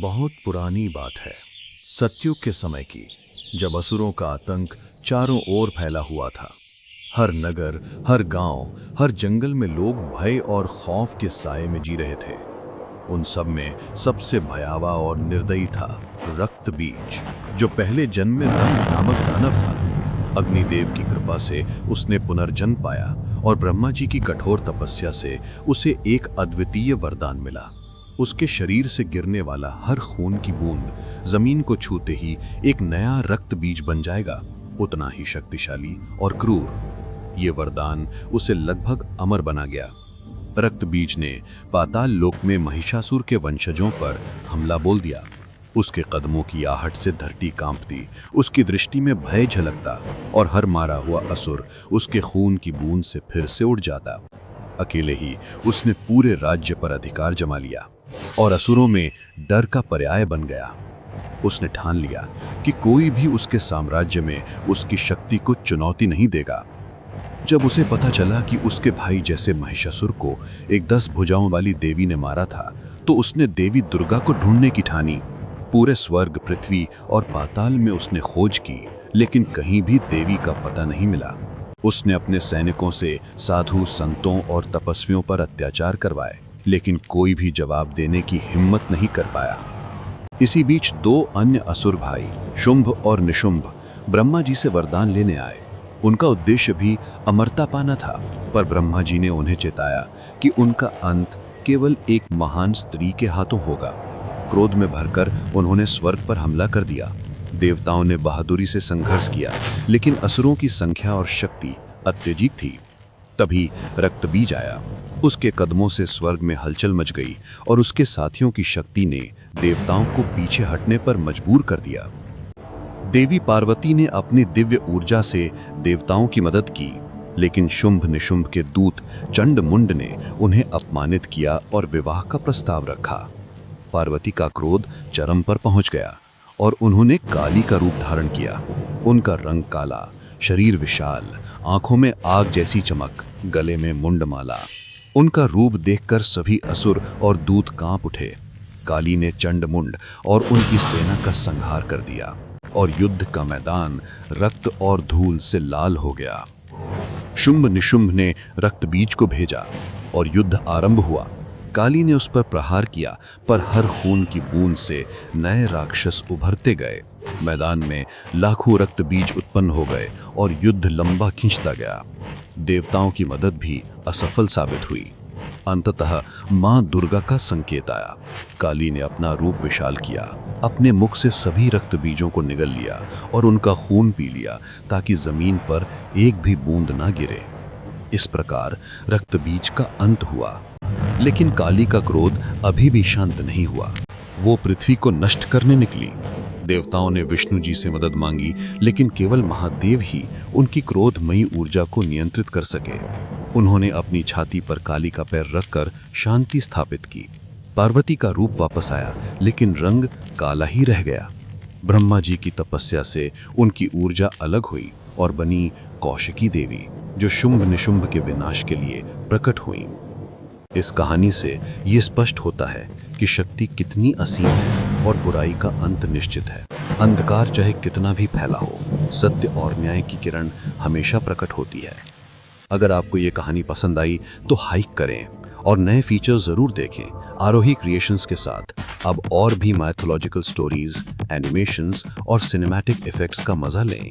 बहुत पुरानी बात है, सतयुग के समय की, जब असुरों का आतंक चारों ओर फैला हुआ था। हर नगर, हर गांव, हर जंगल में लोग भय और खौफ के साए में जी रहे थे। उन सब में सबसे भयावह और निर्दयी था रक्त बीज, जो पहले जन्म में रंग नामक दानव था। अग्निदेव की कृपा से उसने पुनर्जन्म पाया और ब्रह्मा जी की कठोर तपस्या से उसे एक अद्वितीय वरदान मिला। उसके शरीर से गिरने वाला हर खून की बूंद जमीन को छूते ही एक नया रक्त बीज बन जाएगा, उतना ही शक्तिशाली और क्रूर। ये वरदान उसे लगभग अमर बना गया। रक्त बीज ने पाताल लोक में महिषासुर के वंशजों पर हमला बोल दिया। उसके कदमों की आहट से धरती कांपती, उसकी दृष्टि में भय झलकता और हर मारा हुआ असुर उसके खून की बूंद से फिर से उड़ जाता। अकेले ही उसने पूरे राज्य पर अधिकार जमा लिया और असुरों में डर का पर्याय बन गया। उसने ठान लिया कि कोई भी उसके साम्राज्य में उसकी शक्ति को चुनौती नहीं देगा। जब उसे पता चला कि उसके भाई जैसे महिषासुर को एक 10 भुजाओं वाली देवी ने मारा था, तो उसने देवी दुर्गा को ढूंढने की ठानी। पूरे स्वर्ग, पृथ्वी और पाताल में उसने खोज की, लेकिन कहीं भी देवी का पता नहीं मिला। उसने अपने सैनिकों से साधु, संतों और तपस्वियों पर अत्याचार करवाए, लेकिन कोई भी जवाब देने की हिम्मत नहीं कर पाया। इसी बीच 2 अन्य असुर भाई, शुंभ और निशुंभ, ब्रह्मा जी से वरदान लेने आए। उनका उद्देश्य भी अमरता पाना था, पर ब्रह्मा जी ने उन्हें चेताया कि उनका अंत केवल एक महान स्त्री के हाथों होगा। क्रोध में भरकर उन्होंने स्वर्ग पर हमला कर दिया। देवताओं ने बहादुरी से संघर्ष किया, लेकिन असुरों की संख्या और शक्ति अत्यधिक थी। तभी रक्त बीज आया। उसके कदमों से स्वर्ग में हलचल मच गई और उसके साथियों की शक्ति ने देवताओं को पीछे हटने पर मजबूर कर दिया। देवी पार्वती ने अपनी दिव्य ऊर्जा से देवताओं की मदद की, लेकिन शुंभ निशुंभ के दूत चंड मुंड ने उन्हें अपमानित किया और विवाह का प्रस्ताव रखा। पार्वती का क्रोध चरम पर पहुंच गया और उन्होंने काली का रूप धारण किया। उनका रंग काला, शरीर विशाल, आंखों में आग जैसी चमक, गले में मुंडमाला। उनका रूप देखकर सभी असुर और दूत कांप उठे। काली ने चंड मुंड और उनकी सेना का संहार कर दिया और युद्ध का मैदान रक्त और धूल से लाल हो गया। शुंभ निशुंभ ने रक्त बीज को भेजा और युद्ध आरंभ हुआ। काली ने उस पर प्रहार किया, पर हर खून की बूंद से नए राक्षस उभरते गए। मैदान में लाखों रक्त बीज उत्पन्न हो गए और युद्ध लंबा खींचता गया। देवताओं की मदद भी असफल साबित हुई। अंततः मां दुर्गा का संकेत आया। काली ने अपना रूप विशाल किया, अपने मुख से सभी रक्त बीजों को निगल लिया और उनका खून पी लिया, ताकि जमीन पर एक भी बूंद ना गिरे। इस प्रकार रक्त बीज का अंत हुआ। लेकिन काली का क्रोध अभी भी शांत नहीं हुआ। वो पृथ्वी को नष्ट करने निकली। देवताओं ने विष्णु जी से मदद मांगी, लेकिन केवल महादेव ही उनकी क्रोधमयी ऊर्जा को नियंत्रित कर सके। उन्होंने अपनी छाती पर काली का पैर रखकर शांति स्थापित की। पार्वती का रूप वापस आया, लेकिन रंग काला ही रह गया। ब्रह्मा जी की तपस्या से उनकी ऊर्जा अलग हुई और बनी कौशिकी देवी, जो शुंभ निशुंभ के विनाश के लिए प्रकट हुई। इस कहानी से ये स्पष्ट होता है कि शक्ति कितनी असीम है और बुराई का अंत निश्चित है। अंधकार चाहे कितना भी फैला हो, सत्य और न्याय की किरण हमेशा प्रकट होती है। अगर आपको ये कहानी पसंद आई तो हाइक करें और नए फीचर्स जरूर देखें। आरोही क्रिएशंस के साथ अब और भी माइथोलॉजिकल स्टोरीज, एनिमेशंस और सिनेमैटिक इफेक्ट्स का मजा लें।